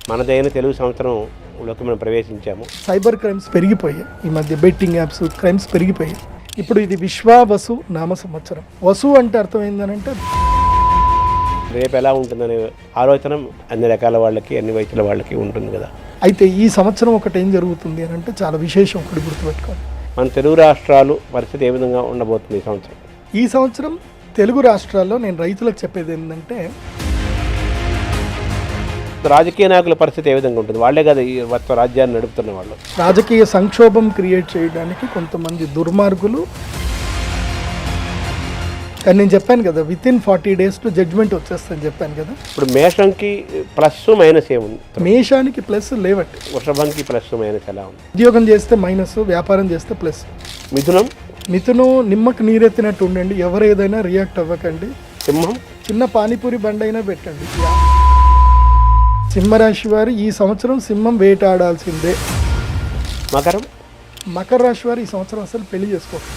మనదైన తెలుగు సంవత్సరంలోకి మనం ప్రవేశించాము. Cyber crimes పెరిగిపోయాయి. ఈ మధ్య బెట్టింగ్ యాప్స్ క్రైమ్స్ పెరిగిపోయాయి. ఇప్పుడు ఇది విశ్వావసు నామ సంవత్సరం. వసు అంటే అర్థం ఏంటంటే రేపు ఎలా ఉంటుందనే ఆలోచన అన్ని రకాల వాళ్ళకి, అన్ని వయసుల వాళ్ళకి ఉంటుంది కదా. అయితే ఈ సంవత్సరం ఒకటి ఏం జరుగుతుంది అని అంటే చాలా విశేషం. ఒకటి గుర్తుపెట్టుకోండి, మన తెలుగు రాష్ట్రాలు పరిస్థితి ఏ విధంగా ఉండబోతుంది ఈ సంవత్సరం. ఈ సంవత్సరం తెలుగు రాష్ట్రాల్లో నేను రైతులకు చెప్పేది ఏంటంటే రాజకీయ నాయకుల పరిస్థితి ఏ విధంగా ఉంటుంది. వాళ్ళే కదా ఈ మొత్తం రాజ్యాన్ని నడుపుతున్న వాళ్ళు. రాజకీయ సంక్షోభం క్రియేట్ చేయడానికి కొంతమంది దుర్మార్గులు. కానీ నేను చెప్పాను కదా, వితిన్ 40 days జడ్జ్మెంట్ వచ్చేస్తుందని చెప్పాను కదా. ఇప్పుడు మేషంకి ప్లస్ మైనస్ ఏముంది? మేషానికి ప్లస్ లేవట్టు, వృషభంకి ప్లస్ మైనస్ ఎలా ఉంది? ఉద్యోగం చేస్తే మైనస్, వ్యాపారం చేస్తే ప్లస్. మిథునం నిమ్మకు నీరెత్తినట్టు ఉండండి, ఎవరు ఏదైనా రియాక్ట్ అవ్వకండి. సింహం చిన్న పానీపూరి బండి అయినా పెట్టండి. సింహరాశి వారు ఈ సంవత్సరం సింహం వేటాడాల్సిందే. మకర రాశి వారు ఈ సంవత్సరం అసలు పెళ్లి చేసుకోవాలి.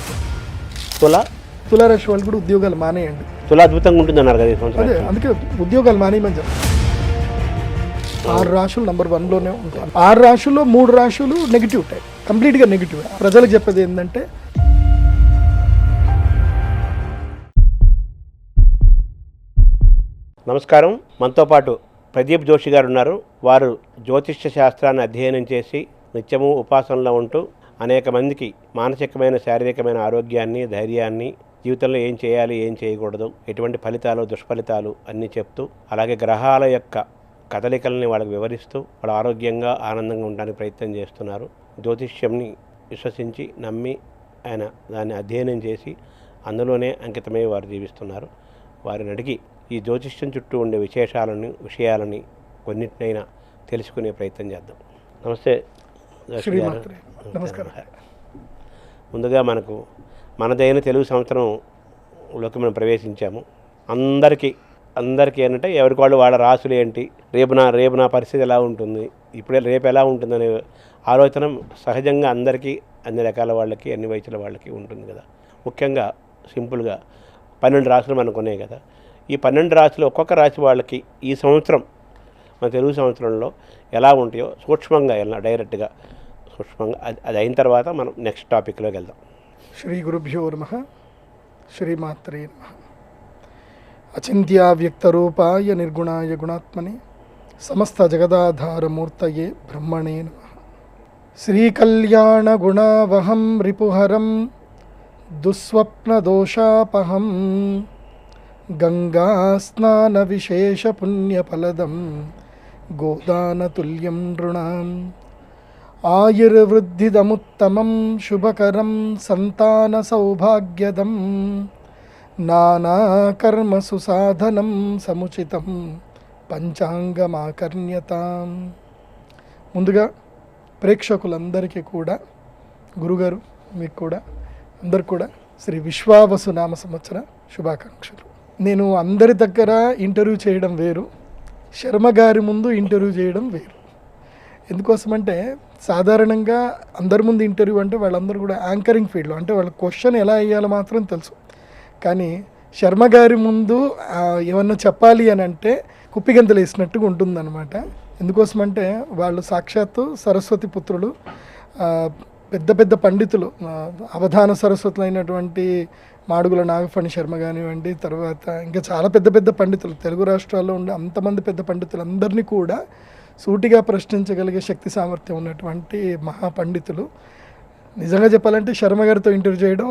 తులారాశి వాళ్ళు కూడా ఉద్యోగాలు మానేయండి. అద్భుతంగా ఉంటుంది అన్నారు కదా ఈ సంవత్సరం. అదే అందుకే ఉద్యోగాలు మానేయమని చెప్పారు. 6 రాశులు నంబర్ 1లోనే ఉంటాయి. 6 రాశుల్లో 3 రాశులు నెగిటివ్ టైప్, కంప్లీట్గా నెగిటివ్. ప్రజలకు చెప్పేది ఏంటంటే నమస్కారం. మనతో పాటు ప్రదీప్ జోషి గారు ఉన్నారు. వారు జ్యోతిష్య శాస్త్రాన్ని అధ్యయనం చేసి నిత్యము ఉపాసనలో ఉంటూ అనేక మందికి మానసికమైన, శారీరకమైన ఆరోగ్యాన్ని, ధైర్యాన్ని, జీవితంలో ఏం చేయాలి, ఏం చేయకూడదు, ఎటువంటి ఫలితాలు, దుష్ఫలితాలు అన్నీ చెప్తూ, అలాగే గ్రహాల యొక్క కదలికల్ని వాళ్ళకి వివరిస్తూ వాళ్ళ ఆరోగ్యంగా, ఆనందంగా ఉండడానికి ప్రయత్నం చేస్తున్నారు. జ్యోతిష్యంని విశ్వసించి, నమ్మి ఆయన దాన్ని అధ్యయనం చేసి అందులోనే అంకితమై వారు జీవిస్తున్నారు. వారిని అడిగి ఈ జ్యోతిష్యం చుట్టూ ఉండే విషయాలని కొన్నిటినైనా తెలుసుకునే ప్రయత్నం చేద్దాం. నమస్తే. నమస్కారం. ముందుగా మనదైన తెలుగు సంవత్సరంలోకి మనం ప్రవేశించాము. అందరికీ ఏంటంటే ఎవరికి వాళ్ళు వాళ్ళ రాసులు ఏంటి, రేపు నా పరిస్థితి ఎలా ఉంటుంది, రేపు ఎలా ఉంటుందనే ఆలోచన సహజంగా అందరికీ, అన్ని రకాల వాళ్ళకి, అన్ని వయసుల వాళ్ళకి ఉంటుంది కదా. ముఖ్యంగా సింపుల్గా 12 రాసులు మనకు ఉన్నాయి కదా. ఈ 12 రాశులు ఒక్కొక్క రాశి వాళ్ళకి ఈ సంవత్సరం, మన తెలుగు సంవత్సరంలో ఎలా ఉంటాయో సూక్ష్మంగా డైరెక్ట్గా సూక్ష్మంగా అది అయిన తర్వాత మనం నెక్స్ట్ టాపిక్లోకి వెళ్దాం. శ్రీ గురుభ్యో నమః. శ్రీమాత్రే నమః. అచింత్యావ్యక్తరూపాయ నిర్గుణాయ గుణాత్మనే సమస్త జగదాధారమూర్తయే బ్రహ్మణే నమః. శ్రీకళ్యాణ గుణావహం రిపుహరం దుస్వప్నదోషాపహం గంగా స్నాన విశేష పుణ్యఫలదం గోదానతుల్యం నృణాం. ఆయుర్వృద్ధిదముత్తమం శుభకరం సంతాన సౌభాగ్యదం నానాకర్మసు సాధనం సముచితం పంచాంగమాకర్ణ్యతాం. ముందుగా ప్రేక్షకులందరికీ కూడా, గురుగారు మీకు కూడా, అందరు కూడా శ్రీ విశ్వావసు నామ సంవత్సర శుభాకాంక్షలు. నేను అందరి దగ్గర ఇంటర్వ్యూ చేయడం వేరు, శర్మ గారి ముందు ఇంటర్వ్యూ చేయడం వేరు. ఎందుకోసమంటే సాధారణంగా అందరి ముందు ఇంటర్వ్యూ అంటే వాళ్ళందరూ కూడా యాంకరింగ్ ఫీల్డ్లో, అంటే వాళ్ళ క్వశ్చన్ ఎలా వేయాలో మాత్రం తెలుసు. కానీ శర్మ గారి ముందు ఏమన్నా చెప్పాలి అని అంటే కుప్పిగంతలు వేసినట్టుగా ఉంటుందన్నమాట. ఎందుకోసమంటే వాళ్ళు సాక్షాత్తు సరస్వతి పుత్రులు, పెద్ద పెద్ద పండితులు, అవధాన సరస్వతులు అయినటువంటి మాడుగుల నాగఫణి శర్మ కానివ్వండి, తర్వాత ఇంకా చాలా పెద్ద పెద్ద పండితులు, తెలుగు రాష్ట్రాల్లో ఉండే అంతమంది పెద్ద పండితులు అందరినీ కూడా సూటిగా ప్రశ్నించగలిగే శక్తి సామర్థ్యం ఉన్నటువంటి మహాపండితులు. నిజంగా చెప్పాలంటే శర్మ గారితో ఇంటర్వ్యూ చేయడం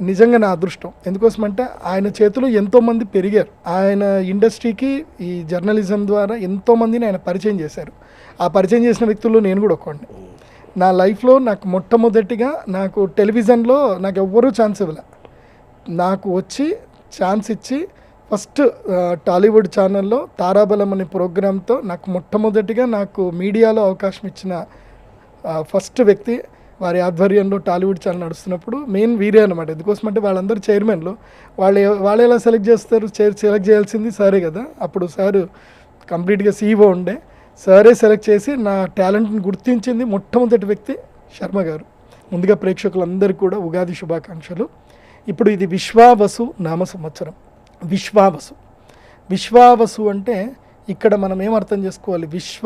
నిజంగా నా అదృష్టం. ఎందుకోసమంటే ఆయన చేతులు ఎంతోమంది పెరిగారు. ఆయన ఇండస్ట్రీకి ఈ జర్నలిజం ద్వారా ఎంతోమందిని ఆయన పరిచయం చేశారు. ఆ పరిచయం చేసిన వ్యక్తుల్లో నేను కూడా ఒకడిని. నా లైఫ్లో నాకు మొట్టమొదటిగా నాకు టెలివిజన్లో నాకు ఎవ్వరూ ఛాన్స్ ఇవ్వలే. నాకు వచ్చి ఛాన్స్ ఇచ్చి ఫస్ట్ టాలీవుడ్ ఛానల్లో తారాబలం అనే ప్రోగ్రాంతో నాకు మొట్టమొదటిగా నాకు మీడియాలో అవకాశం ఇచ్చిన ఫస్ట్ వ్యక్తి. వారి ఆధ్వర్యంలో టాలీవుడ్ ఛానల్ నడుస్తున్నప్పుడు మెయిన్ వీరే అనమాట. ఎందుకోసమంటే వాళ్ళందరూ చైర్మన్లు, వాళ్ళు ఎలా సెలెక్ట్ చేస్తారు, సెలెక్ట్ చేయాల్సింది సరే కదా. అప్పుడు సారు కంప్లీట్గా CEO ఉండే, సరే సెలెక్ట్ చేసి నా టాలెంట్ని గుర్తించింది మొట్టమొదటి వ్యక్తి శర్మ గారు. ముందుగా ప్రేక్షకులందరికీ కూడా ఉగాది శుభాకాంక్షలు. ఇప్పుడు ఇది విశ్వావసు నామ సంవత్సరం. విశ్వావసు అంటే ఇక్కడ మనం ఏం అర్థం చేసుకోవాలి, విశ్వ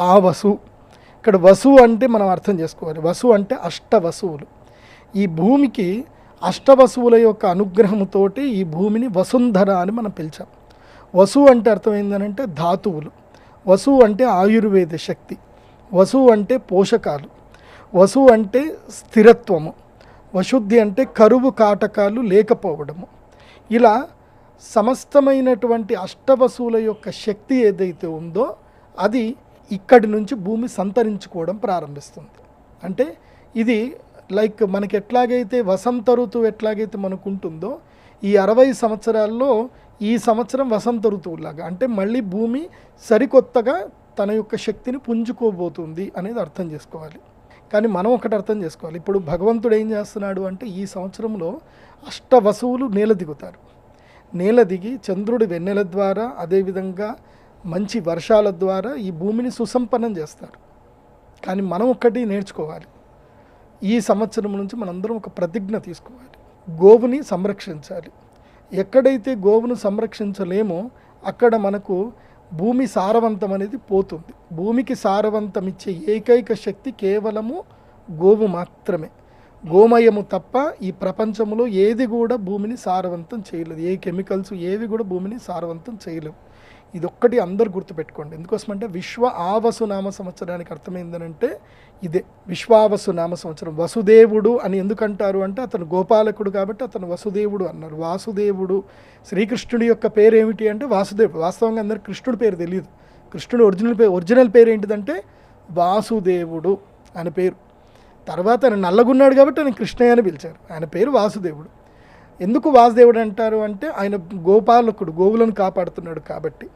ఆ వసు. ఇక్కడ వసు అంటే మనం అర్థం చేసుకోవాలి, వసు అంటే అష్టవసువులు. ఈ భూమికి అష్టవసువుల యొక్క అనుగ్రహముతోటి ఈ భూమిని వసుంధర అని మనం పిలిచాం. వసు అంటే అర్థం ఏంటంటే ధాతువులు, వసు అంటే ఆయుర్వేద శక్తి, వసు అంటే పోషకాలు, వసు అంటే స్థిరత్వము, వశుద్ధి అంటే కరువు కాటకాలు లేకపోవడము. ఇలా సమస్తమైనటువంటి అష్టవసువుల యొక్క శక్తి ఏదైతే ఉందో అది ఇక్కడి నుంచి భూమి సంతరించుకోవడం ప్రారంభిస్తుంది. అంటే ఇది లైక్ మనకి ఎట్లాగైతే వసంత ఋతువు ఎట్లాగైతే మనకు ఉంటుందో ఈ 60 సంవత్సరాల్లో ఈ సంవత్సరం వసంత ఋతువులాగా, అంటే మళ్ళీ భూమి సరికొత్తగా తన యొక్క శక్తిని పుంజుకోబోతుంది అనేది అర్థం చేసుకోవాలి. కానీ మనం ఒకటి అర్థం చేసుకోవాలి, ఇప్పుడు భగవంతుడు ఏం చేస్తున్నాడు అంటే ఈ సంవత్సరంలో అష్టవసువులు నేల దిగుతారు. నేల దిగి చంద్రుడి వెన్నెల ద్వారా, అదేవిధంగా మంచి వర్షాల ద్వారా ఈ భూమిని సుసంపన్నం చేస్తారు. కానీ మనం ఒక్కటి నేర్చుకోవాలి, ఈ సంవత్సరం నుంచి మనందరం ఒక ప్రతిజ్ఞ తీసుకోవాలి, గోవుని సంరక్షించాలి. ఎక్కడైతే గోవును సంరక్షించలేమో అక్కడ మనకు భూమి సారవంతం అనేది పోతుంది. భూమికి సారవంతం ఇచ్చే ఏకైక శక్తి కేవలము గోవు మాత్రమే. గోమయము తప్ప ఈ ప్రపంచంలో ఏది కూడా భూమిని సారవంతం చేయలేదు. ఏ కెమికల్స్ ఏవి కూడా భూమిని సారవంతం చేయలేవు. ఇదొక్కటి అందరు గుర్తుపెట్టుకోండి. ఎందుకోసమంటే విశ్వ ఆవసు నామ సంవత్సరానికి అర్థమైందనంటే ఇదే. విశ్వావసు నామ సంవత్సరం. వసుదేవుడు అని ఎందుకంటారు అంటే అతను గోపాలకుడు కాబట్టి అతను వసుదేవుడు అన్నారు. వాసుదేవుడు, శ్రీకృష్ణుడి యొక్క పేరు ఏమిటి అంటే వాసుదేవుడు. వాస్తవంగా అందరికి కృష్ణుడి పేరు తెలియదు. కృష్ణుడు ఒరిజినల్ పేరు ఏంటిదంటే వాసుదేవుడు అని పేరు. తర్వాత ఆయన నల్లగున్నాడు కాబట్టి ఆయన కృష్ణయ్య అని పిలిచారు. ఆయన పేరు వాసుదేవుడు. ఎందుకు వాసుదేవుడు అంటారు అంటే ఆయన గోపాలకుడు, గోవులను కాపాడుతున్నాడు కాబట్టి.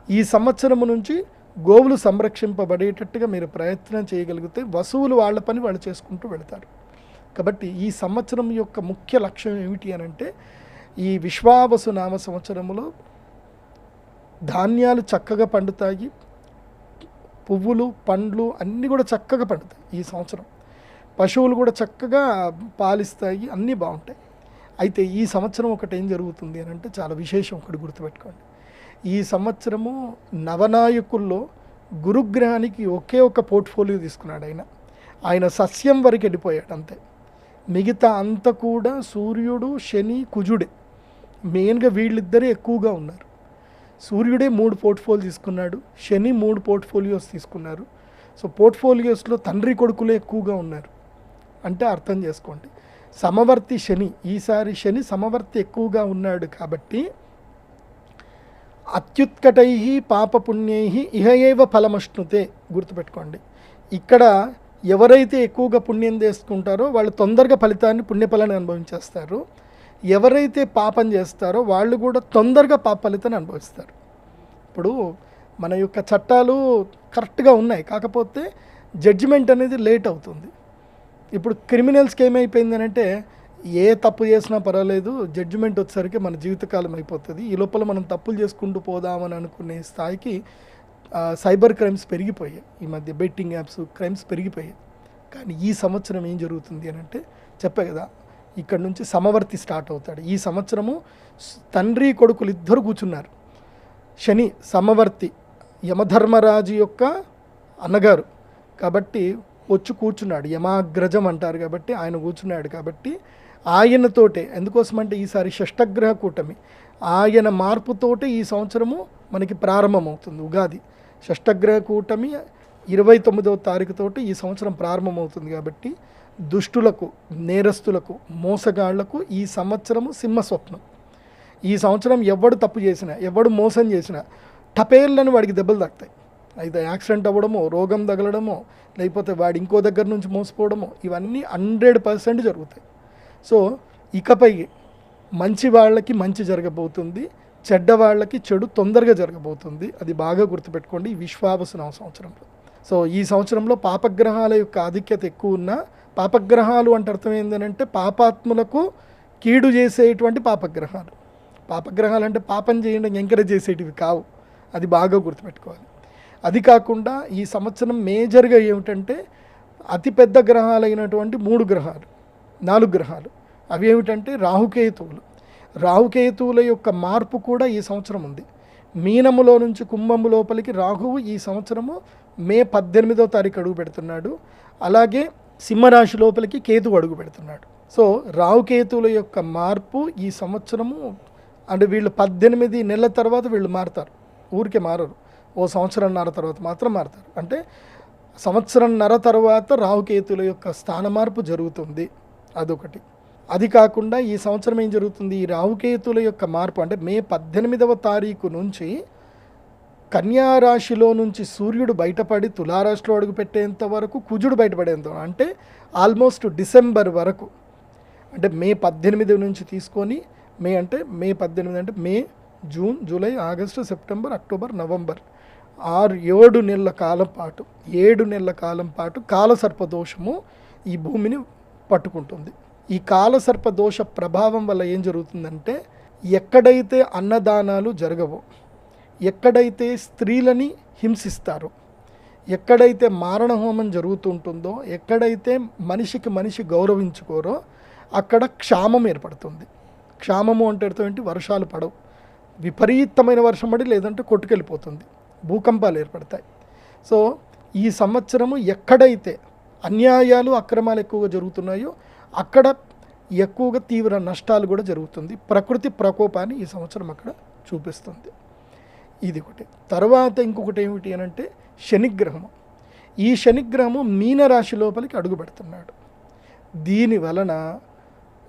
ఈ సంవత్సరం నుంచి గోవులు సంరక్షింపబడేటట్టుగా మీరు ప్రయత్నం చేయగలిగితే వసువులు వాళ్ళ పని వాళ్ళు చేసుకుంటూ వెళతారు. కాబట్టి ఈ సంవత్సరం యొక్క ముఖ్య లక్ష్యం ఏమిటి అని అంటే ఈ విశ్వావసు నామ సంవత్సరంలో ధాన్యాలు చక్కగా పండుతాయి, పువ్వులు పండ్లు అన్నీ కూడా చక్కగా పండుతాయి ఈ సంవత్సరం. పశువులు కూడా చక్కగా పాలిస్తాయి, అన్నీ బాగుంటాయి. అయితే ఈ సంవత్సరం ఒకటి ఏం జరుగుతుంది అని అంటే చాలా విశేషం, ఒకటి గుర్తుపెట్టుకోండి. ఈ సంవత్సరము నవనాయకుల్లో గురుగ్రహానికి ఒకే ఒక పోర్ట్ఫోలియో తీసుకున్నాడు ఆయన సస్యం వరకు వెళ్ళిపోయాడు అంతే. మిగతా అంతా కూడా సూర్యుడు, శని, కుజుడే మెయిన్గా వీళ్ళిద్దరే ఎక్కువగా ఉన్నారు. సూర్యుడే 3 పోర్ట్ఫోలియో తీసుకున్నాడు, శని 3 పోర్ట్ఫోలియోస్ తీసుకున్నారు. సో పోర్ట్ఫోలియోస్లో తండ్రి కొడుకులే ఎక్కువగా ఉన్నారు. అంటే అర్థం చేసుకోండి, సమవర్తి శని, ఈసారి శని సమవర్తి ఎక్కువగా ఉన్నాడు కాబట్టి అత్యుత్కటై పాపపుణ్యై ఇహ ఏవ ఫలమశ్నుతే. గుర్తుపెట్టుకోండి, ఇక్కడ ఎవరైతే ఎక్కువగా పుణ్యం చేసుకుంటారో వాళ్ళు తొందరగా ఫలితాన్ని, పుణ్యఫలాన్ని అనుభవించేస్తారు. ఎవరైతే పాపం చేస్తారో వాళ్ళు కూడా తొందరగా పాప ఫలితాన్ని అనుభవిస్తారు. ఇప్పుడు మన యొక్క చట్టాలు కరెక్ట్గా ఉన్నాయి, కాకపోతే జడ్జిమెంట్ అనేది లేట్ అవుతుంది. ఇప్పుడు క్రిమినల్స్కి ఏమైపోయిందనంటే ఏ తప్పు చేసినా పర్వాలేదు, జడ్జిమెంట్ వచ్చేసరికి మన జీవితకాలం అయిపోతుంది. ఈ లోపల మనం తప్పులు చేసుకుంటూ పోదామని అనుకునే స్థాయికి సైబర్ క్రైమ్స్ పెరిగిపోయాయి. ఈ మధ్య బెట్టింగ్ యాప్స్ క్రైమ్స్ పెరిగిపోయాయి. కానీ ఈ సంవత్సరం ఏం జరుగుతుంది అని అంటే చెప్పే కదా, ఇక్కడ నుంచి సమవర్తి స్టార్ట్ అవుతాడు. ఈ సంవత్సరము తండ్రి కొడుకులు ఇద్దరు కూర్చున్నారు. శని సమవర్తి, యమధర్మరాజు యొక్క అన్నగారు కాబట్టి వచ్చి కూర్చున్నాడు. యమాగ్రజం అంటారు కాబట్టి ఆయన కూర్చున్నాడు. కాబట్టి ఆయనతోటే, ఎందుకోసమంటే ఈసారి షష్టగ్రహ కూటమి, ఆయన మార్పుతోటే ఈ సంవత్సరము మనకి ప్రారంభమవుతుంది. ఉగాది షష్టగ్రహ కూటమి 29వ తారీఖుతోటి ఈ సంవత్సరం ప్రారంభమవుతుంది. కాబట్టి దుష్టులకు, నేరస్తులకు, మోసగాళ్లకు ఈ సంవత్సరము సింహస్వప్నం. ఈ సంవత్సరం ఎవడు తప్పు చేసినా, ఎవడు మోసం చేసినా టపేళ్ళని వాడికి దెబ్బలు తాకుతాయి. అయితే యాక్సిడెంట్ అవ్వడమో, రోగం తగలడమో, లేకపోతే వాడు ఇంకో దగ్గర నుంచి మోసపోవడమో, ఇవన్నీ 100% జరుగుతాయి. సో ఇకపై మంచి వాళ్ళకి మంచి జరగబోతుంది, చెడ్డ వాళ్ళకి చెడు తొందరగా జరగబోతుంది. అది బాగా గుర్తుపెట్టుకోండి ఈ విశ్వావసు నామ సంవత్సరంలో. సో ఈ సంవత్సరంలో పాపగ్రహాల యొక్క ఆధిక్యత ఎక్కువ ఉన్న, పాపగ్రహాలు అంటే అర్థం ఏంటంటే పాపాత్ములకు కీడు చేసేటువంటి పాపగ్రహాలు. పాపగ్రహాలు అంటే పాపం చేయడం ఎంకరేజ్ చేసేటివి కావు, అది బాగా గుర్తుపెట్టుకోవాలి. అది కాకుండా ఈ సంవత్సరం మేజర్గా ఏమిటంటే అతిపెద్ద గ్రహాలైనటువంటి 4 గ్రహాలు అవి ఏమిటంటే రాహుకేతువులు. రాహుకేతువుల యొక్క మార్పు కూడా ఈ సంవత్సరం ఉంది. మీనములో నుంచి కుంభము లోపలికి రాహువు ఈ సంవత్సరము మే 18వ తారీఖు అడుగు పెడుతున్నాడు. అలాగే సింహరాశి లోపలికి కేతు అడుగు పెడుతున్నాడు. సో రాహుకేతువుల యొక్క మార్పు ఈ సంవత్సరము అంటే వీళ్ళు 18 నెలల తర్వాత వీళ్ళు మారుతారు, ఊరికే మారరు. ఓ సంవత్సరంన్నర తర్వాత మాత్రం మారుతారు. అంటే సంవత్సరంన్నర తర్వాత రాహుకేతువుల యొక్క స్థాన మార్పు జరుగుతుంది, అదొకటి. అది కాకుండా ఈ సంవత్సరం ఏం జరుగుతుంది, ఈ రాహుకేతువుల యొక్క మార్పు అంటే మే 18వ తారీఖు నుంచి కన్యా రాశిలో నుంచి సూర్యుడు బయటపడి తులారాశిలో అడుగుపెట్టేంత వరకు కుజుడు బయటపడేంత, అంటే ఆల్మోస్ట్ డిసెంబర్ వరకు, అంటే మే 18 నుంచి తీసుకొని మే 18 అంటే May, June, July, August, September, October, November 7 నెలల కాలం పాటు 7 నెలల కాలం పాటు కాలసర్పదోషము ఈ భూమిని పట్టుకుంటుంది. ఈ కాలసర్పదోష ప్రభావం వల్ల ఏం జరుగుతుందంటే ఎక్కడైతే అన్నదానాలు జరగవో, ఎక్కడైతే స్త్రీలని హింసిస్తారో, ఎక్కడైతే మారణ హోమం జరుగుతుంటుందో, ఎక్కడైతే మనిషికి మనిషి గౌరవించుకోరో అక్కడ క్షామం ఏర్పడుతుంది. క్షామము అంటే అర్థం ఏంటి, వర్షాలు పడవు, విపరీతమైన వర్షం పడి లేదంటే కొట్టుకెళ్ళిపోతుంది, భూకంపాలు ఏర్పడతాయి. సో ఈ సంవత్సరము ఎక్కడైతే అన్యాయాలు అక్రమాలు ఎక్కువగా జరుగుతున్నాయో అక్కడ ఎక్కువగా తీవ్ర నష్టాలు కూడా జరుగుతుంది. ప్రకృతి ప్రకోపాన్ని ఈ సంవత్సరం అక్కడ చూపిస్తుంది. ఇది ఒకటి. తర్వాత ఇంకొకటి ఏమిటి అని అంటే శనిగ్రహము. ఈ శనిగ్రహము మీనరాశి లోపలికి అడుగు పెడుతున్నాడు. దీని వలన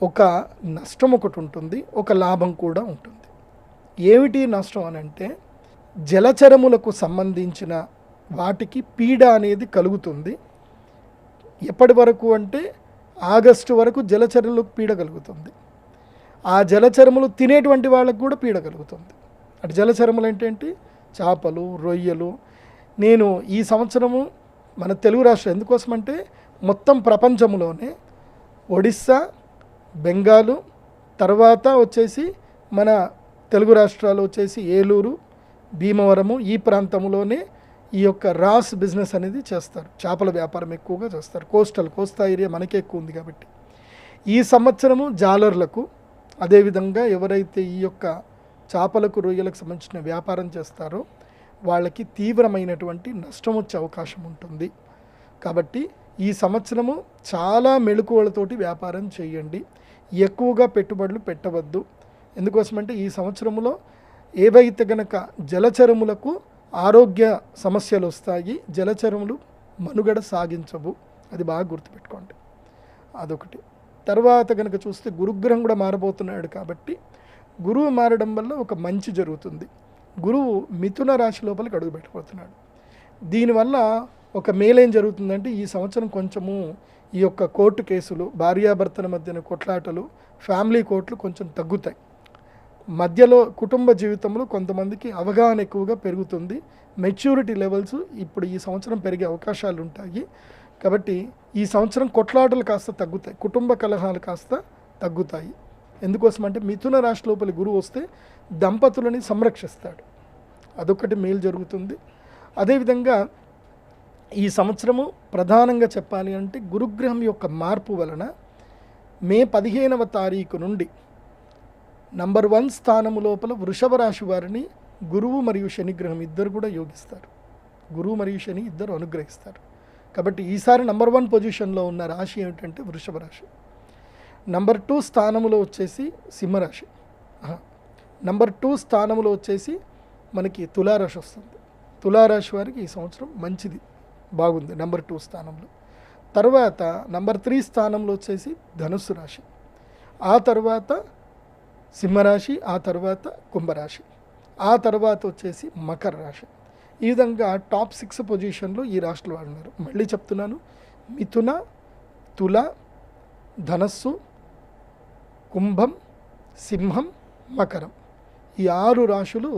ఒక నష్టం ఒకటి ఉంటుంది, ఒక లాభం కూడా ఉంటుంది. ఏమిటి నష్టం అని అంటే జలచరములకు సంబంధించిన వాటికి పీడ అనేది కలుగుతుంది. ఎప్పటి వరకు అంటే ఆగస్టు వరకు జలచరములకు పీడ కలుగుతుంది. ఆ జలచరములు తినేటువంటి వాళ్ళకు కూడా పీడ కలుగుతుంది. అటు జలచరములు ఏంటంటే చేపలు, రొయ్యలు. నేను ఈ సంవత్సరము మన తెలుగు రాష్ట్రం ఎందుకోసమంటే మొత్తం ప్రపంచంలోనే ఒడిస్సా, బెంగాలు, తర్వాత వచ్చేసి మన తెలుగు రాష్ట్రాలు వచ్చేసి ఏలూరు, భీమవరము, ఈ ప్రాంతంలోనే ఈ యొక్క రాస్ బిజినెస్ అనేది చేస్తారు. చేపల వ్యాపారం ఎక్కువగా చేస్తారు. కోస్తా ఏరియా మనకే ఎక్కువ ఉంది కాబట్టి. ఈ సంవత్సరము జాలర్లకు, అదేవిధంగా ఎవరైతే ఈ యొక్క చేపలకు, రొయ్యలకు సంబంధించిన వ్యాపారం చేస్తారో వాళ్ళకి తీవ్రమైనటువంటి నష్టం వచ్చే అవకాశం ఉంటుంది. కాబట్టి ఈ సంవత్సరము చాలా మెళకువలతోటి వ్యాపారం చేయండి. ఎక్కువగా పెట్టుబడులు పెట్టవద్దు. ఎందుకోసమంటే ఈ సంవత్సరంలో ఏవైతే గనక జలచరములకు ఆరోగ్య సమస్యలు వస్తాయి, జలచరములు మనుగడ సాగించవు, అది బాగా గుర్తుపెట్టుకోండి. అదొకటి. తర్వాత కనుక చూస్తే గురుగ్రహం కూడా మారబోతున్నాడు కాబట్టి గురువు మారడం వల్ల ఒక మంచి జరుగుతుంది. గురువు మిథున రాశి లోపలికి అడుగు పెట్టబోతున్నాడు. దీనివల్ల ఒక మేలేం జరుగుతుందంటే ఈ సంవత్సరం కొంచెము ఈ యొక్క కోర్టు కేసులు, భార్యాభర్తల మధ్యన కొట్లాటలు, ఫ్యామిలీ కోర్టులు కొంచెం తగ్గుతాయి. మధ్యలో కుటుంబ జీవితంలో కొంతమందికి అవగాహన ఎక్కువగా పెరుగుతుంది. మెచ్యూరిటీ లెవెల్స్ ఇప్పుడు ఈ సంవత్సరం పెరిగే అవకాశాలు ఉంటాయి. కాబట్టి ఈ సంవత్సరం కొట్లాటలు కాస్త తగ్గుతాయి, కుటుంబ కలహాలు కాస్త తగ్గుతాయి. ఎందుకోసమంటే మిథున రాశి లోపలి గురువు వస్తే దంపతులని సంరక్షిస్తాడు, అదొకటి మేలు జరుగుతుంది. అదేవిధంగా ఈ సంవత్సరము ప్రధానంగా చెప్పాలి అంటే గురుగ్రహం యొక్క మార్పు వలన మే 15వ తారీఖు నుండి నంబర్ 1 స్థానము లోపల వృషభ రాశి వారిని గురువు మరియు శనిగ్రహం ఇద్దరు కూడా యోగిస్తారు. గురువు మరియు శని ఇద్దరు అనుగ్రహిస్తారు. కాబట్టి ఈసారి నంబర్ 1 పొజిషన్లో ఉన్న రాశి ఏమిటంటే వృషభ రాశి. నంబర్ 2 స్థానములో వచ్చేసి సింహరాశి. నంబర్ 2 స్థానంలో వచ్చేసి మనకి తులారాశి వస్తుంది. తులారాశి వారికి ఈ సంవత్సరం మంచిది, బాగుంది నంబర్ 2 స్థానంలో. తర్వాత నంబర్ 3 స్థానంలో వచ్చేసి ధనుస్సు రాశి, ఆ తర్వాత సింహరాశి, ఆ తర్వాత కుంభరాశి, ఆ తర్వాత వచ్చేసి మకర రాశి. ఈ విధంగా టాప్ 6 పొజిషన్లో ఈ రాశులు వాళ్ళు ఉన్నారు. మళ్ళీ చెప్తున్నాను, మిథున, తుల, ధనస్సు, కుంభం, సింహం, మకరం, ఈ 6 రాశులు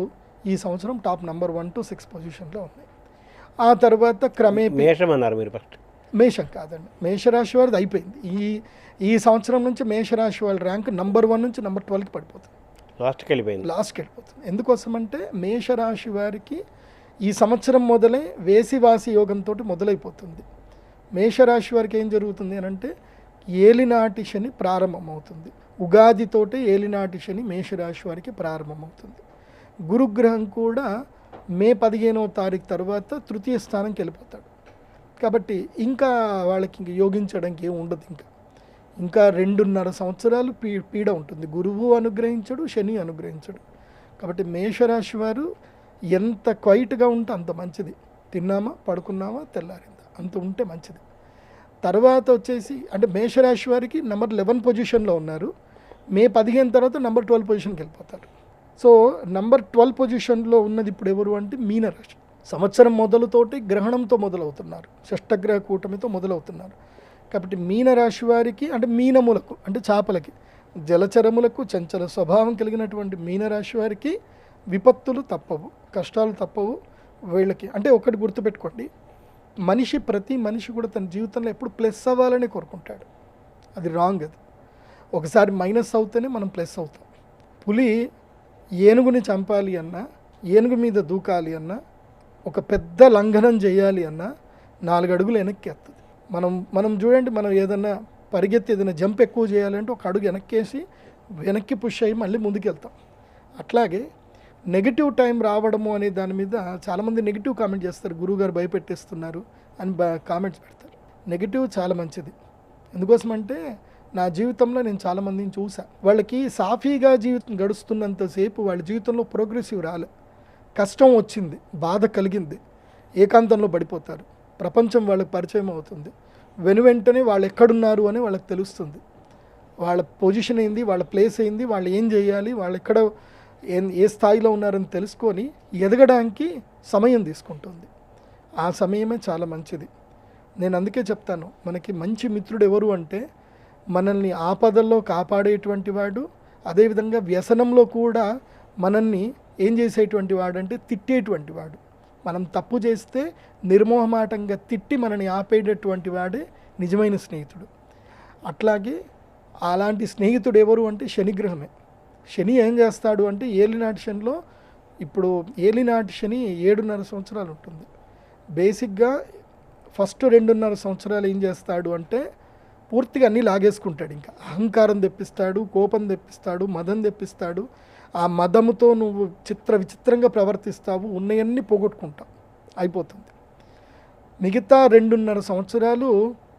ఈ సంవత్సరం టాప్ నంబర్ 1 to 6 పొజిషన్లో ఉన్నాయి. ఆ తర్వాత క్రమేపీ మేషం అన్నారు మీరు ఫస్ట్. మేషం కాదండి, మేషరాశి వారిది అయిపోయింది. ఈ సంవత్సరం నుంచి మేషరాశి వాళ్ళ ర్యాంక్ నంబర్ 1 నుంచి నంబర్ 12కి పడిపోతుంది, లాస్ట్కి వెళ్ళిపోతుంది. ఎందుకోసమంటే మేషరాశి వారికి ఈ సంవత్సరం మొదలై వేసివాసి యోగంతో మొదలైపోతుంది. మేషరాశి వారికి ఏం జరుగుతుంది అని అంటే ఏలినాటి శని ప్రారంభమవుతుంది. ఉగాదితోటే ఏలినాటి శని మేషరాశి వారికి ప్రారంభమవుతుంది. గురుగ్రహం కూడా మే 15వ తారీఖు తర్వాత తృతీయ స్థానంకి వెళ్ళిపోతాడు. కాబట్టి ఇంకా వాళ్ళకి ఇంక యోగించడానికి ఏం ఉండదు. ఇంకా 2.5 సంవత్సరాలు పీడ ఉంటుంది. గురువు అనుగ్రహించడు, శని అనుగ్రహించడు. కాబట్టి మేషరాశి వారు ఎంత క్వైట్గా ఉంటే అంత మంచిది. తిన్నామా, పడుకున్నామా, తెల్లారిందా, అంత ఉంటే మంచిది. తర్వాత వచ్చేసి అంటే మేషరాశి వారికి నెంబర్ 11 పొజిషన్లో ఉన్నారు. మే 15 తర్వాత నెంబర్ 12 పొజిషన్కి వెళ్ళిపోతారు. సో నెంబర్ 12 పొజిషన్లో ఉన్నది ఇప్పుడు ఎవరు అంటే మీనరాశి. సంవత్సరం మొదలుతోటి గ్రహణంతో మొదలవుతున్నారు, షష్టగ్రహ కూటమితో మొదలవుతున్నారు. కాబట్టి మీనరాశి వారికి అంటే మీనములకు అంటే చేపలకి, జలచరములకు చంచల స్వభావం కలిగినటువంటి మీనరాశి వారికి విపత్తులు తప్పవు, కష్టాలు తప్పవు. వీళ్ళకి అంటే ఒకటి గుర్తుపెట్టుకోండి, ప్రతి మనిషి కూడా తన జీవితంలో ఎప్పుడు ప్లస్ అవ్వాలని కోరుకుంటాడు. అది రాంగ్. అది ఒకసారి మైనస్ అవుతేనే మనం ప్లస్ అవుతాం. పులి ఏనుగుని చంపాలి అన్నా, ఏనుగు మీద దూకాలి అన్నా, ఒక పెద్ద లంఘనం చేయాలి అన్నా 4 అడుగులు వెనక్కి ఎత్తుంది. మనం చూడండి, మనం ఏదన్నా పరిగెత్తి ఏదైనా జంప్ ఎక్కువ చేయాలంటే ఒక అడుగు వెనక్కి పుష్ అయ్యి మళ్ళీ ముందుకెళ్తాం. అట్లాగే నెగిటివ్ టైం రావడము అనే దాని మీద చాలామంది నెగిటివ్ కామెంట్ చేస్తారు, గురువుగారు భయపెట్టేస్తున్నారు అని కామెంట్స్ పెడతారు. నెగిటివ్ చాలా మంచిది. ఎందుకోసమంటే నా జీవితంలో నేను చాలామందిని చూసా, వాళ్ళకి సాఫీగా జీవితం గడుస్తున్నంతసేపు వాళ్ళ జీవితంలో ప్రోగ్రెసివ్ రాలే. కష్టం వచ్చింది, బాధ కలిగింది, ఏకాంతంలో పడిపోతారు. ప్రపంచం వాళ్ళకి పరిచయం అవుతుంది. వెనువెంటనే వాళ్ళు ఎక్కడున్నారు అని వాళ్ళకి తెలుస్తుంది. వాళ్ళ పొజిషన్ ఏంది, వాళ్ళ ప్లేస్ ఏంది, వాళ్ళు ఏం చేయాలి, వాళ్ళు ఎక్కడ ఏ స్థాయిలో ఉన్నారని తెలుసుకొని ఎదగడానికి సమయం తీసుకుంటుంది. ఆ సమయమే చాలా మంచిది. నేను అందుకే చెప్తాను, మనకి మంచి మిత్రుడు ఎవరు అంటే మనల్ని ఆపదల్లో కాపాడేటువంటి వాడు, అదేవిధంగా వ్యసనంలో కూడా మనల్ని ఏం చేసేటువంటి వాడు అంటే తిట్టేటువంటి వాడు. మనం తప్పు చేస్తే నిర్మోహమాటంగా తిట్టి మనని ఆపేటటువంటి వాడే నిజమైన స్నేహితుడు. అట్లాగే అలాంటి స్నేహితుడు ఎవరు అంటే శనిగ్రహమే. శని ఏం చేస్తాడు అంటే ఏలినాటి శనిలో ఇప్పుడు ఏలినాటి శని 7.5 సంవత్సరాలు ఉంటుంది. బేసిక్గా ఫస్ట్ 2.5 సంవత్సరాలు ఏం చేస్తాడు అంటే పూర్తిగా అన్నీ లాగేసుకుంటాడు. ఇంకా అహంకారం తెప్పిస్తాడు, కోపం తెప్పిస్తాడు, మదం తెప్పిస్తాడు. ఆ మదముతో నువ్వు విచిత్రంగా ప్రవర్తిస్తావు, ఉన్నవన్నీ పోగొట్టుకుంటావు, అయిపోతుంది. మిగతా 2.5 సంవత్సరాలు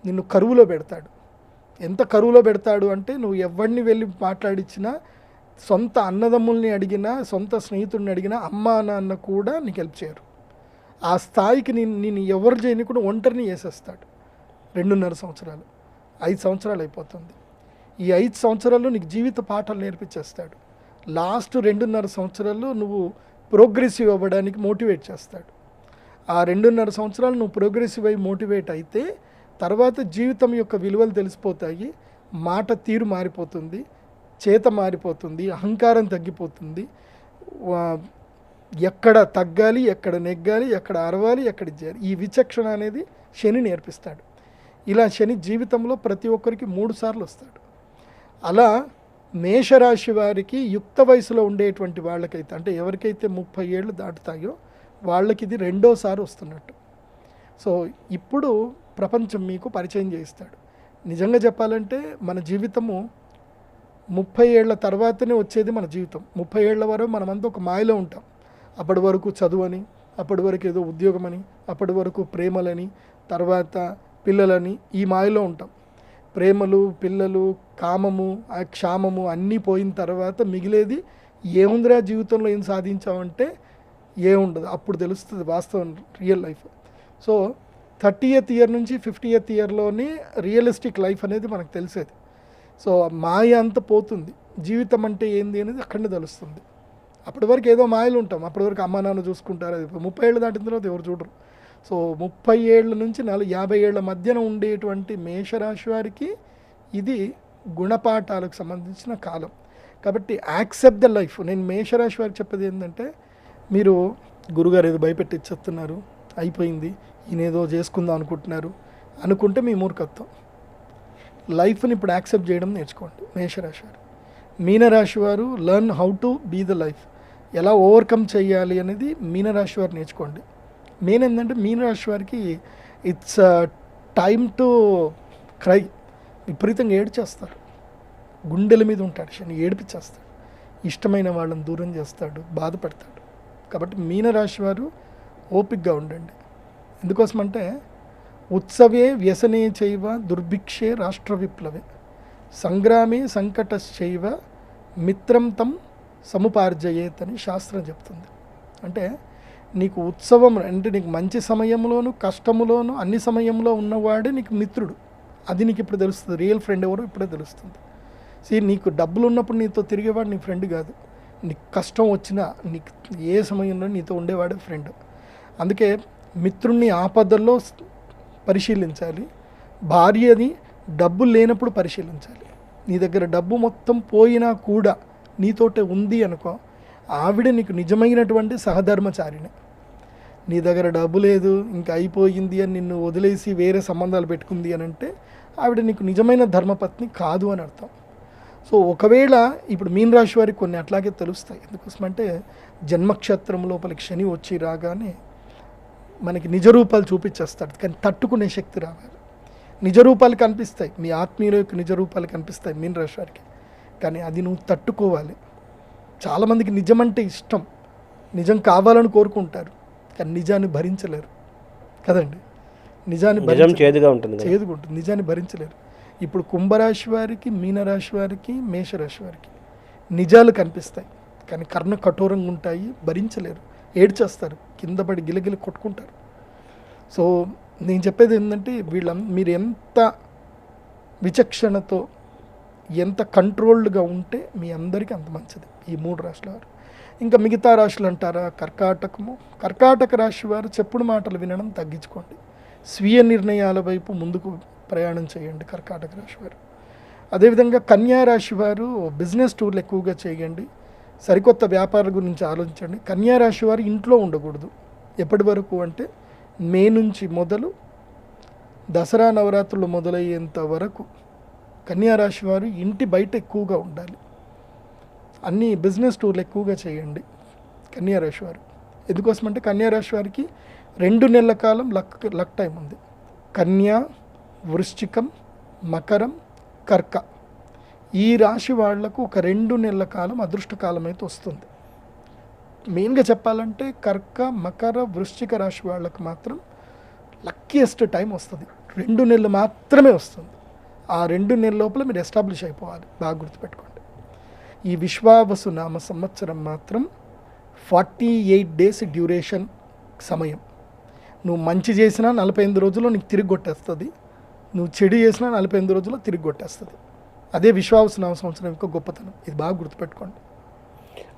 నిన్ను కరువులో పెడతాడు. ఎంత కరువులో పెడతాడు అంటే నువ్వు ఎవరిని వెళ్ళి మాట్లాడించినా, సొంత అన్నదమ్ముల్ని అడిగినా, సొంత స్నేహితుడిని అడిగినా, అమ్మా నాన్న కూడా నీకు హెల్ప్ చేయరు. ఆ స్థాయికి నేను ఎవరు చేయని కూడా ఒంటరిని చేసేస్తాడు. 2.5 సంవత్సరాలు, 5 సంవత్సరాలు అయిపోతుంది. ఈ 5 సంవత్సరాల్లో నీకు జీవిత పాఠాలు నేర్పించేస్తాడు. లాస్ట్ 2.5 సంవత్సరాల్లో నువ్వు ప్రోగ్రెసివ్ అవ్వడానికి మోటివేట్ చేస్తాడు. ఆ 2.5 సంవత్సరాలు నువ్వు ప్రోగ్రెసివ్ అయ్యి మోటివేట్ అయితే తర్వాత జీవితం యొక్క విలువలు తెలిసిపోతాయి, మాట తీరు మారిపోతుంది, చేత మారిపోతుంది, అహంకారం తగ్గిపోతుంది. ఎక్కడ తగ్గాలి, ఎక్కడ నెగ్గాలి, ఎక్కడ అరవాలి, ఎక్కడ చేయాలి, ఈ విచక్షణ అనేది శని నేర్పిస్తాడు. ఇలా శని జీవితంలో ప్రతి ఒక్కరికి 3 సార్లు వస్తాడు. అలా మేషరాశి వారికి యుక్త వయసులో ఉండేటువంటి వాళ్ళకైతే అంటే ఎవరికైతే 30 ఏళ్ళు దాటుతాయో వాళ్ళకి ఇది 2వసారి వస్తున్నట్టు. సో ఇప్పుడు ప్రపంచం మీకు పరిచయం చేయిస్తాడు. నిజంగా చెప్పాలంటే మన జీవితము 30 ఏళ్ల తర్వాతనే వచ్చేది మన జీవితం. 30 ఏళ్ల వరకు మనమంతా ఒక మాయలో ఉంటాం. అప్పటి వరకు చదువని, అప్పటి వరకు ఏదో ఉద్యోగమని, అప్పటి వరకు ప్రేమలని, తర్వాత పిల్లలని, ఈ మాయలో ఉంటాం. ప్రేమలు, పిల్లలు, కామము, ఆ క్షామము అన్నీ పోయిన తర్వాత మిగిలేది ఏముందిరా జీవితంలో ఏం సాధించామంటే ఏముండదు. అప్పుడు తెలుస్తుంది వాస్తవం, real life. So 30th year నుంచి 50th ఇయర్లోనే రియలిస్టిక్ లైఫ్ అనేది మనకు తెలిసేది. సో మాయ అంత పోతుంది, జీవితం అంటే ఏంది అనేది అక్కడనే తెలుస్తుంది. అప్పటి వరకు ఏదో మాయలు ఉంటాం, అప్పటి వరకు అమ్మా నాన్న చూసుకుంటారు. అది 30 ఏళ్ళు దాటిన తర్వాత ఎవరు చూడరు. సో 30 ఏళ్ళ నుంచి 50 ఏళ్ల మధ్యన ఉండేటువంటి మేషరాశి వారికి ఇది గుణపాఠాలకు సంబంధించిన కాలం. కాబట్టి యాక్సెప్ట్ ద లైఫ్. నేను మేషరాశి వారికి చెప్పేది ఏంటంటే, మీరు గురుగారు ఏదో భయపెట్టిచ్చేస్తున్నారు, అయిపోయింది, ఈయన ఏదో చేసుకుందాం అనుకుంటే మీ మూర్ఖత్వం. లైఫ్ని ఇప్పుడు యాక్సెప్ట్ చేయడం నేర్చుకోండి మేషరాశి వారు. మీనరాశి వారు learn how to be the life, ఎలా ఓవర్కమ్ చేయాలి అనేది మీనరాశి వారు నేర్చుకోండి. మెయిన్ ఏంటంటే మీనరాశి వారికి ఇట్స్ టైమ్ టు క్రై. విపరీతంగా ఏడ్చేస్తారు, గుండెల మీద ఉంటాడు శని, ఏడిపించేస్తాడు, ఇష్టమైన వాళ్ళని దూరం చేస్తాడు, బాధపడతాడు. కాబట్టి మీనరాశి వారు ఓపికగా ఉండండి. ఎందుకోసమంటే ఉత్సవే వ్యసనే చైవ దుర్భిక్షే రాష్ట్ర విప్లవే సంగ్రామే సంకటశ్చైవ మిత్రం తం సముపార్జయేత్ అని శాస్త్రం చెప్తుంది. అంటే నీకు ఉత్సవం అంటే నీకు మంచి సమయంలోను కష్టములోను అన్ని సమయంలో ఉన్నవాడే నీకు మిత్రుడు. అది నీకు ఇప్పుడు తెలుస్తుంది. రియల్ ఫ్రెండ్ ఎవరో ఇప్పుడే తెలుస్తుంది. నీకు డబ్బులు ఉన్నప్పుడు నీతో తిరిగేవాడు నీ ఫ్రెండ్ కాదు. నీకు కష్టం వచ్చినా నీకు ఏ సమయంలో నీతో ఉండేవాడే ఫ్రెండ్. అందుకే మిత్రుణ్ణి ఆపదల్లో పరిశీలించాలి, భార్యని డబ్బు లేనప్పుడు పరిశీలించాలి. నీ దగ్గర డబ్బు మొత్తం పోయినా కూడా నీతోటే ఉంది అనుకో, ఆవిడ నీకు నిజమైనటువంటి సహధర్మచారిణి. నీ దగ్గర డబ్బు లేదు ఇంకా అయిపోయింది అని నిన్ను వదిలేసి వేరే సంబంధాలు పెట్టుకుంది అని అంటే ఆవిడ నీకు నిజమైన ధర్మపత్ని కాదు అని అర్థం. సో ఒకవేళ ఇప్పుడు మీన రాశి వారికి కొన్ని అట్లాగే తెలుస్తాయి. ఎందుకోసమంటే జన్మక్షేత్రం లోపలికి శని వచ్చి రాగానే మనకి నిజరూపాలు చూపించేస్తాడు, కానీ తట్టుకునే శక్తి రావాలి. నిజరూపాలు కనిపిస్తాయి, మీ ఆత్మీయుల యొక్క నిజరూపాలు కనిపిస్తాయి మీన రాశి వారికి, కానీ అది నువ్వు తట్టుకోవాలి. చాలామందికి నిజం అంటే ఇష్టం, నిజం కావాలని కోరుకుంటారు, కానీ నిజాన్ని భరించలేరు కదండి. నిజాన్ని చేదుగా ఉంటుంది, నిజాన్ని భరించలేరు. ఇప్పుడు కుంభరాశి వారికి, మీనరాశి వారికి, మేషరాశి వారికి నిజాలు కనిపిస్తాయి, కానీ కర్ణ కఠోరంగా ఉంటాయి, భరించలేరు, ఏడ్చేస్తారు, కింద పడి గిలగిలి కొట్టుకుంటారు. సో నేను చెప్పేది ఏంటంటే మీరు ఎంత విచక్షణతో ఎంత కంట్రోల్డ్గా ఉంటే మీ అందరికీ అంత మంచిది ఈ 3 రాశుల వారు. ఇంకా మిగతా రాశులు అంటారా, కర్కాటక రాశి వారు చెప్పుడు మాటలు వినడం తగ్గించుకోండి, స్వీయ నిర్ణయాల వైపు ముందుకు ప్రయాణం చేయండి కర్కాటక రాశి వారు. అదేవిధంగా కన్యా రాశి వారు బిజినెస్ టూర్లు ఎక్కువగా చేయండి, సరికొత్త వ్యాపారాల గురించి ఆలోచించండి. కన్యా రాశి వారు ఇంట్లో ఉండకూడదు. ఎప్పటి వరకు అంటే మే నుంచి మొదలు దసరా నవరాత్రులు మొదలయ్యేంత వరకు కన్యా రాశి వారు ఇంటి బయట ఎక్కువగా ఉండాలి. అన్ని బిజినెస్ టూర్లు ఎక్కువగా చేయండి కన్యా రాశి వారు. ఎందుకోసమంటే కన్యా రాశి వారికి 2 నెలల కాలం లక్ టైం ఉంది. కన్యా, వృశ్చికం, మకరం, కర్క ఈ రాశి వాళ్లకు ఒక 2 నెలల కాలం అదృష్టకాలం అయితే వస్తుంది. మెయిన్గా చెప్పాలంటే కర్క, మకర, వృశ్చిక రాశి వాళ్ళకు మాత్రం లక్కీయెస్ట్ టైం వస్తుంది. 2 నెలలు మాత్రమే వస్తుంది. ఆ 2 నెలల లోపల మీరు ఎస్టాబ్లిష్ అయిపోవాలి. బాగా గుర్తుపెట్టుకోండి. ఈ విశ్వావసు నామ సంవత్సరం మాత్రం 48 డేస్ డ్యూరేషన్ సమయం. నువ్వు మంచి చేసినా 45 రోజుల్లో నీకు తిరిగి కొట్టేస్తుంది, నువ్వు చెడు చేసినా 45 రోజుల్లో తిరిగి కొట్టేస్తుంది. అదే విశ్వావసు నామ సంవత్సరం యొక్క గొప్పతనం. ఇది బాగా గుర్తుపెట్టుకోండి.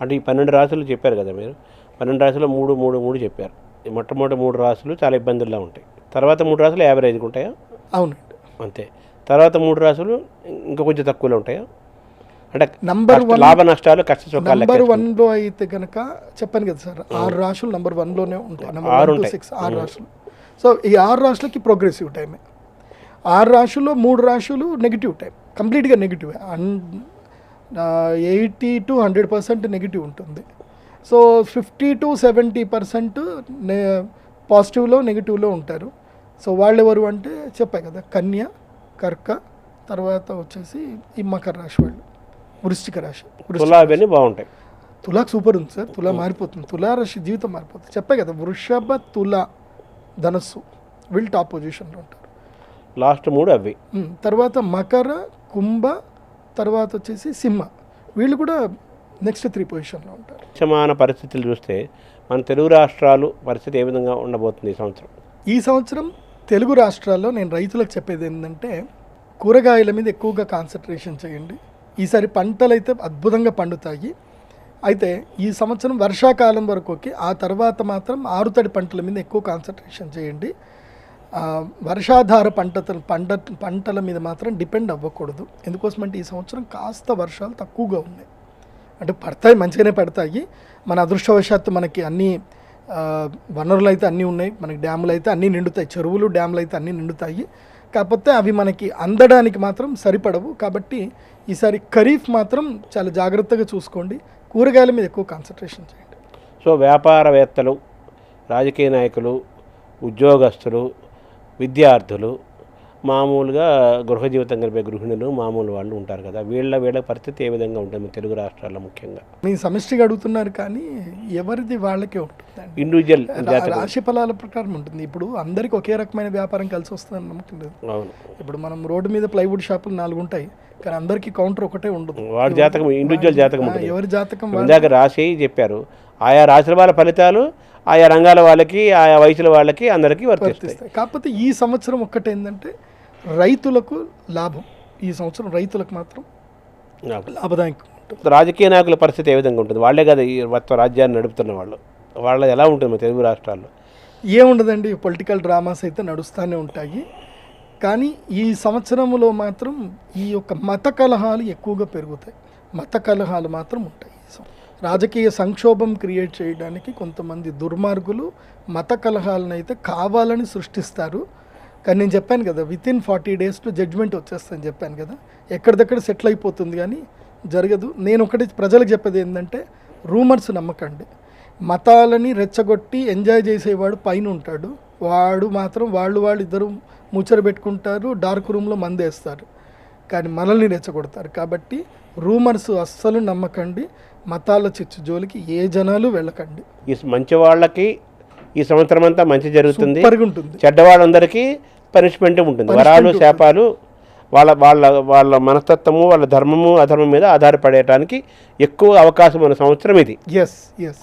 అంటే ఈ 12 రాశులు చెప్పారు కదా మీరు, 12 రాశులు 3 చెప్పారు. ఈ మొట్టమొదటి 3 రాశులు చాలా ఇబ్బందుల్లో ఉంటాయి, తర్వాత 3 రాశులు యావరేజ్గా ఉంటాయా? అవునండి, అంతే. తర్వాత 3 రాశులు ఇంకా కొంచెం తక్కువలో ఉంటాయా? అంటే నంబర్ 1 లాభ నష్టాలు కష్ట సుఖాలు నంబర్ 1లో అయితే కనుక చెప్పాను కదా సార్, 6 రాశులు నంబర్ 1లోనే ఉంటాయి. నంబర్ 1 to 6 6 రాశులు. సో ఈ 6 రాశులకి ప్రోగ్రెసివ్ టైమే. 6 రాశుల్లో 3 రాశులు నెగిటివ్ టైం, కంప్లీట్గా నెగిటివ్. 80 to 100% నెగిటివ్ ఉంటుంది. సో 50 to 70% పాజిటివ్లో నెగిటివ్లో ఉంటారు. సో వాళ్ళు ఎవరు అంటే చెప్పాయి కదా, కన్య, కర్క, తర్వాత వచ్చేసి ఈ మకర రాశి వాళ్ళు, వృశ్చిక రాశి. అవన్నీ బాగుంటాయి. తులాకు సూపర్ ఉంది సార్, తులా మారిపోతుంది, తులా రాశి జీవితం మారిపోతుంది. చెప్పాయి కదా, వృషభ, తుల, ధనస్సు వీళ్ళు టాప్ పొజిషన్లో ఉంటారు. లాస్ట్ 3 అవి. తర్వాత మకర, కుంభ, తర్వాత వచ్చేసి సింహ, వీళ్ళు కూడా నెక్స్ట్ 3 పొజిషన్లో ఉంటారు. సమాన పరిస్థితులు చూస్తే మన తెలుగు రాష్ట్రాలు పరిస్థితి ఏ విధంగా ఉండబోతుంది ఈ సంవత్సరం? ఈ సంవత్సరం తెలుగు రాష్ట్రాల్లో నేను రైతులకు చెప్పేది ఏంటంటే, కూరగాయల మీద ఎక్కువగా కాన్సన్ట్రేషన్ చేయండి. ఈసారి పంటలు అయితే అద్భుతంగా పండుతాయి. అయితే ఈ సంవత్సరం వర్షాకాలం వరకు ఆ తర్వాత మాత్రం ఆరుతడి పంటల మీద ఎక్కువ కాన్సన్ట్రేషన్ చేయండి. వర్షాధార పంటల మీద మాత్రం డిపెండ్ అవ్వకూడదు. ఎందుకోసమంటే ఈ సంవత్సరం కాస్త వర్షాలు తక్కువగా ఉన్నాయి. అంటే పడతాయి, మంచిగానే పడతాయి. మన అదృష్టవశాత్తు మనకి అన్ని వనరులు అయితే అన్నీ ఉన్నాయి, మనకి డ్యాములు అయితే అన్నీ నిండుతాయి, చెరువులు డ్యాములు అయితే అన్నీ నిండుతాయి. కాకపోతే అవి మనకి అందడానికి మాత్రం సరిపడవు. కాబట్టి ఈసారి ఖరీఫ్ మాత్రం చాలా జాగ్రత్తగా చూసుకోండి, కూరగాయల మీద ఎక్కువ కాన్సన్ట్రేషన్ చేయండి. సో వ్యాపారవేత్తలు, రాజకీయ నాయకులు, ఉద్యోగస్తులు, విద్యార్థులు మామూలుగా గృహ జీవితం గడిపే గృహిణులు మామూలు వాళ్ళు ఉంటారు కదా, వీళ్ళ పరిస్థితి ఏ విధంగా ఉంటుంది తెలుగు రాష్ట్రాల్లో ముఖ్యంగా? మీ సమిష్టిగా అడుగుతున్నారు కానీ ఎవరిది వాళ్ళకే ఉంటుందండి. ఇండివిజువల్ రాశి ఫలాల ప్రకారం ఉంటుంది. ఇప్పుడు అందరికీ ఒకే రకమైన వ్యాపారం కలిసి వస్తుందని నమ్మకం లేదు. అవును, ఇప్పుడు మనం రోడ్డు మీద ప్లైవుడ్ షాపులు 4 ఉంటాయి కానీ అందరికీ కౌంటర్ ఒకటే ఉండదు. వాడి జాతకం ఇండివిజువల్ జాతకం ఉంటుంది. ఎవరి జాతకం ఇందాక రాశి చెప్పారు, ఆయా రాశుల వాళ్ళ ఫలితాలు ఆయా రంగాల వాళ్ళకి ఆయా వయసుల వాళ్ళకి అందరికీ వర్తిస్తాయి. కాకపోతే ఈ సంవత్సరం ఒక్కటేందంటే రైతులకు లాభం. ఈ సంవత్సరం రైతులకు మాత్రం లాభదాయకం ఉంటుంది. రాజకీయ నాయకుల పరిస్థితి ఏ విధంగా ఉంటుంది? వాళ్ళే కదా ఈ మొత్తం రాజ్యాన్ని నడుపుతున్న వాళ్ళు, వాళ్ళది ఎలా ఉంటుంది మన తెలుగు రాష్ట్రాల్లో? ఏముండదండి, పొలిటికల్ డ్రామాస్ అయితే నడుస్తూనే ఉంటాయి. కానీ ఈ సంవత్సరంలో మాత్రం ఈ యొక్క మత కలహాలు ఎక్కువగా పెరుగుతాయి. మత కలహాలు మాత్రం ఉంటాయి. రాజకీయ సంక్షోభం క్రియేట్ చేయడానికి కొంతమంది దుర్మార్గులు మత కలహాలను అయితే కావాలని సృష్టిస్తారు. కానీ నేను చెప్పాను కదా, వితిన్ 40 daysలో జడ్జ్మెంట్ వచ్చేస్తుందని చెప్పాను కదా, ఎక్కడిదక్కడ సెటిల్ అయిపోతుంది కానీ జరగదు. నేను ఒకటి ప్రజలకు చెప్పేది ఏంటంటే, రూమర్స్ నమ్మకండి. మతాలని రెచ్చగొట్టి ఎంజాయ్ చేసేవాడు పైన ఉంటాడు, వాడు మాత్రం వాళ్ళు ఇద్దరు ముచ్చట పెట్టుకుంటారు, డార్క్ రూమ్లో మందేస్తారు, కానీ మనల్ని రెచ్చగొడతారు. కాబట్టి రూమర్స్ అస్సలు నమ్మకండి. మతాల చిచ్చు జోలికి ఏ జనాలు వెళ్ళకండి. ఈ మంచి వాళ్ళకి ఈ సంవత్సరం అంతా మంచి జరుగుతుంది, ఉంటుంది. చెడ్డవాళ్ళందరికీ పనిష్మెంట్ ఉంటుంది. వరాలు శాపాలు వాళ్ళ వాళ్ళ వాళ్ళ మనస్తత్వము వాళ్ళ ధర్మము అధర్మం మీద ఆధారపడటానికి ఎక్కువ అవకాశం ఉన్న సంవత్సరం ఇది.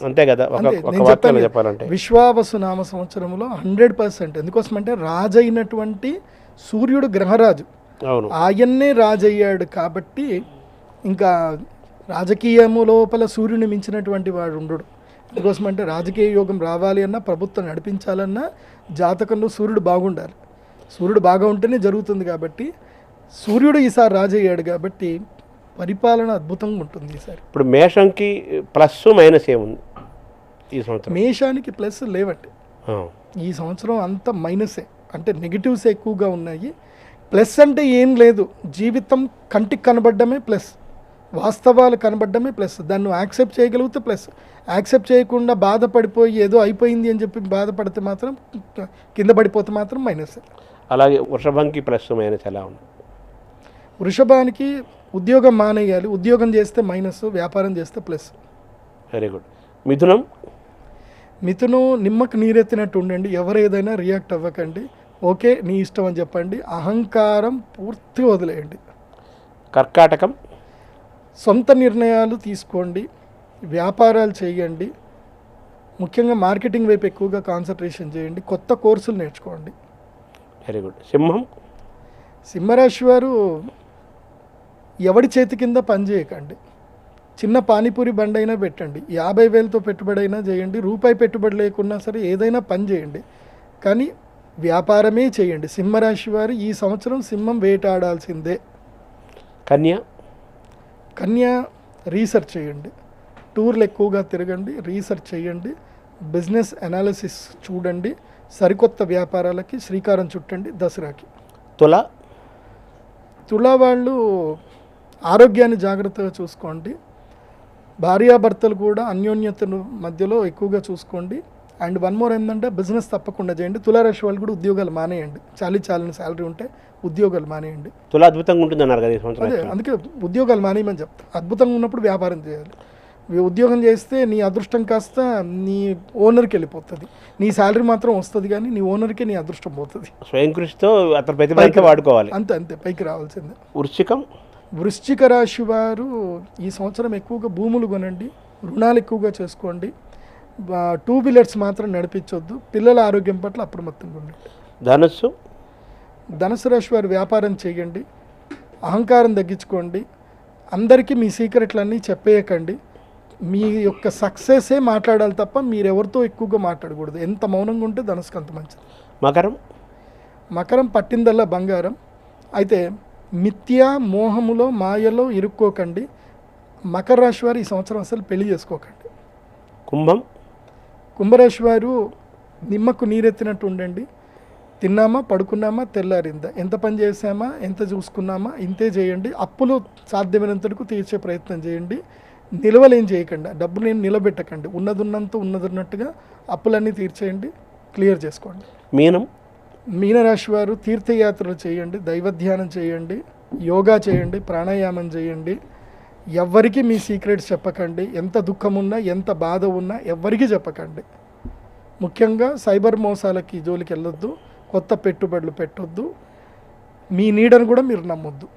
అంతే కదా, ఒక వార్తలో చెప్పాలంటే విశ్వావసు నామ సంవత్సరంలో 100%. ఎందుకోసమంటే రాజైనటువంటి సూర్యుడు గ్రహరాజు, అవును, ఆయన్నే రాజయ్యాడు. కాబట్టి ఇంకా రాజకీయము లోపల సూర్యుని మించినటువంటి వాడు ఉండడు. ఎందుకోసమంటే రాజకీయ యోగం రావాలి అన్నా, ప్రభుత్వం నడిపించాలన్నా జాతకంలో సూర్యుడు బాగుండాలి. సూర్యుడు బాగా ఉంటేనే జరుగుతుంది. కాబట్టి సూర్యుడు ఈసారి రాజయ్యాడు కాబట్టి పరిపాలన అద్భుతంగా ఉంటుంది ఈసారి. ఇప్పుడు మేషంకి ప్లస్ మైనస్ ఏముంది ఈ సంవత్సరం? మేషానికి ప్లస్ లేవండి ఈ సంవత్సరం, అంతా మైనసే. అంటే నెగిటివ్స్ ఎక్కువగా ఉన్నాయి. ప్లస్ అంటే ఏం లేదు, జీవితం కంటికి కనబడ్డమే ప్లస్, వాస్తవాలు కనబడ్డమే ప్లస్. దాన్ని యాక్సెప్ట్ చేయగలిగితే ప్లస్, యాక్సెప్ట్ చేయకుండా బాధపడిపోయి ఏదో అయిపోయింది అని చెప్పి బాధపడితే మాత్రం, కింద పడిపోతే మాత్రం మైనస్. అలాగే వృషభంకి ప్లస్ మైనస్ ఎలా ఉంది? వృషభానికి ఉద్యోగం మానేయాలి, ఉద్యోగం చేస్తే మైనస్, వ్యాపారం చేస్తే ప్లస్. Very good. మిథునం? మిథునం నిమ్మకు నీరెత్తినట్టు ఉండండి, ఎవరు ఏదైనా రియాక్ట్ అవ్వకండి, ఓకే నీ ఇష్టం అని చెప్పండి. అహంకారం పూర్తి వదిలేయండి. కర్కాటకం? సొంత నిర్ణయాలు తీసుకోండి, వ్యాపారాలు చేయండి, ముఖ్యంగా మార్కెటింగ్ వైపు ఎక్కువగా కాన్సన్ట్రేషన్ చేయండి, కొత్త కోర్సులు నేర్చుకోండి. Very good. సింహం? సింహరాశి వారు ఎవడి చేతి కింద పని చేయకండి. చిన్న పానీపూరి బండి అయినా పెట్టండి, 50,000తో పెట్టుబడి అయినా చేయండి, రూపాయి పెట్టుబడి లేకున్నా సరే ఏదైనా పని చేయండి, కానీ వ్యాపారమే చేయండి. సింహరాశి వారు ఈ సంవత్సరం సింహం వేటాడాల్సిందే. కన్యా రీసెర్చ్ చేయండి, టూర్లు ఎక్కువగా తిరగండి, రీసెర్చ్ చేయండి, బిజినెస్ అనాలిసిస్ చూడండి, సరికొత్త వ్యాపారాలకి శ్రీకారం చుట్టండి దసరాకి. తులా వాళ్ళు ఆరోగ్యాన్ని జాగ్రత్తగా చూసుకోండి, భార్యాభర్తలు కూడా అన్యోన్యత మధ్యలో ఎక్కువగా చూసుకోండి. అండ్ వన్ మోర్ ఏంటంటే బిజినెస్ తప్పకుండా చేయండి. తులారాశి వాళ్ళు కూడా ఉద్యోగాలు మానేయండి, చాలని శాలరీ ఉంటే ఉద్యోగాలు మానేయండి. తులా అద్భుతంగా ఉంటుంది అన్నారు కదా ఈ సంవత్సరం. అదే అందుకే ఉద్యోగాలు మానేయమని చెప్తా. అద్భుతంగా ఉన్నప్పుడు వ్యాపారం చేయాలి. ఉద్యోగం చేస్తే నీ అదృష్టం కాస్త నీ ఓనర్కి వెళ్ళిపోతుంది, నీ శాలరీ మాత్రం వస్తుంది కానీ నీ ఓనర్కి నీ అదృష్టం పోతుంది. స్వయం కృషితో అతని ప్రతిభ వాడుకోవాలి, అంతే పైకి రావాల్సిందే. వృశ్చిక రాశి వారు ఈ సంవత్సరం ఎక్కువగా భూములు కొనండి, రుణాలు ఎక్కువగా చేసుకోండి, 2 వీలర్స్ మాత్రం నడిపించొద్దు, పిల్లల ఆరోగ్యం పట్ల అప్రమత్తంగా ఉండండి. ధనుసు రాశి వారు వ్యాపారం చేయండి, అహంకారం తగ్గించుకోండి, అందరికీ మీ సీక్రెట్లన్నీ చెప్పేయకండి, మీ యొక్క సక్సెసే మాట్లాడాలి తప్ప మీరెవరితో ఎక్కువగా మాట్లాడకూడదు. ఎంత మౌనంగా ఉంటే ధనుసుకు అంత మంచిది. మకరం పట్టిందల్లా బంగారం. అయితే మిథ్యా మోహములో మాయలో ఇరుక్కోకండి. మకర రాశి వారు ఈ సంవత్సరం అసలు పెళ్లి చేసుకోకండి. కుంభరాశి వారు నిమ్మకు నీరెత్తినట్టు ఉండండి, తిన్నామా పడుకున్నామా తెల్లారిందా, ఎంత పని చేసామా ఎంత చూసుకున్నామా ఇంతే చేయండి. అప్పులు సాధ్యమైనంతకు తీర్చే ప్రయత్నం చేయండి, నిల్వలేం చేయకండి, డబ్బు నేను నిలబెట్టకండి, ఉన్నదున్నంత ఉన్నట్టుగా అప్పులన్నీ తీర్చేయండి, క్లియర్ చేసుకోండి. మీనరాశి వారు తీర్థయాత్రలు చేయండి, దైవధ్యానం చేయండి, యోగా చేయండి, ప్రాణాయామం చేయండి. ఎవ్వరికీ మీ సీక్రెట్స్ చెప్పకండి. ఎంత దుఃఖం ఉన్నా, ఎంత బాధ ఉన్నా ఎవ్వరికీ చెప్పకండి. ముఖ్యంగా సైబర్ మోసాలకి జోలికి వెళ్ళొద్దు, కొత్త పెట్టుబడులు పెట్టొద్దు, మీ నీడను కూడా మీరు నమ్మొద్దు.